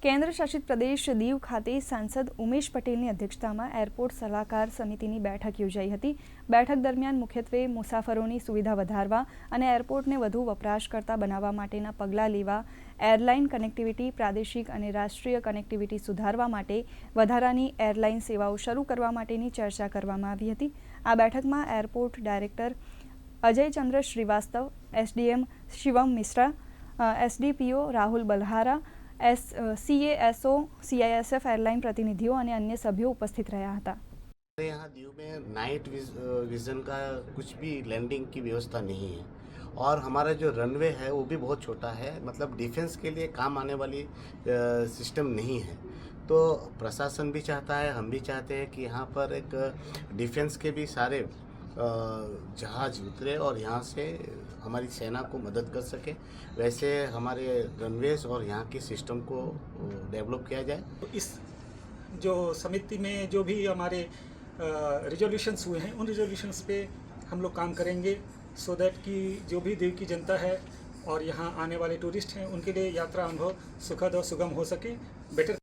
કેન્દ્ર શાસિત પ્રદેશ દીવ ખાતે સાંસદ ઉમેશ પટેલની અધ્યક્ષતામાં એરપોર્ટ સલાહકાર સમિતિની બેઠક યોજાઈ હતી। બેઠક દરમિયાન મુખ્યત્વે મુસાફરોની સુવિધા વધારવા અને એરપોર્ટને વધુ વપરાશકર્તા બનાવવા માટેના પગલાં લેવા, એરલાઇન કનેક્ટિવિટી, પ્રાદેશિક અને રાષ્ટ્રીય કનેક્ટિવિટી સુધારવા માટે વધારાની એરલાઇન સેવાઓ શરૂ કરવા માટેની ચર્ચા કરવામાં આવી હતી। આ બેઠકમાં airport director Ajay Chandra Shrivastava, SDM Shivam Mishra, SDPO Rahul Balhara, CASO, CISF airline प्रतिनिधियों और अन्य सभ्यों उपस्थित रहा था। यहाँ दीव में नाइट विजन का कुछ भी लैंडिंग की व्यवस्था नहीं है और हमारा जो रनवे है वो भी बहुत छोटा है, मतलब डिफेंस के लिए काम आने वाली सिस्टम नहीं है। तो प्रशासन भी चाहता है, हम भी चाहते हैं कि यहाँ पर एक डिफेंस के भी सारे जहाज उतरे और यहाँ से हमारी सेना को मदद कर सके, वैसे हमारे रनवेज और यहाँ के सिस्टम को डेवलप किया जाए। इस जो समिति में जो भी हमारे रिजोल्यूशंस हुए हैं उन रिजोल्यूशंस पे हम लोग काम करेंगे, सो दैट कि जो भी दीव की जनता है और यहाँ आने वाले टूरिस्ट हैं उनके लिए यात्रा अनुभव सुखद और सुगम हो सके, बेटर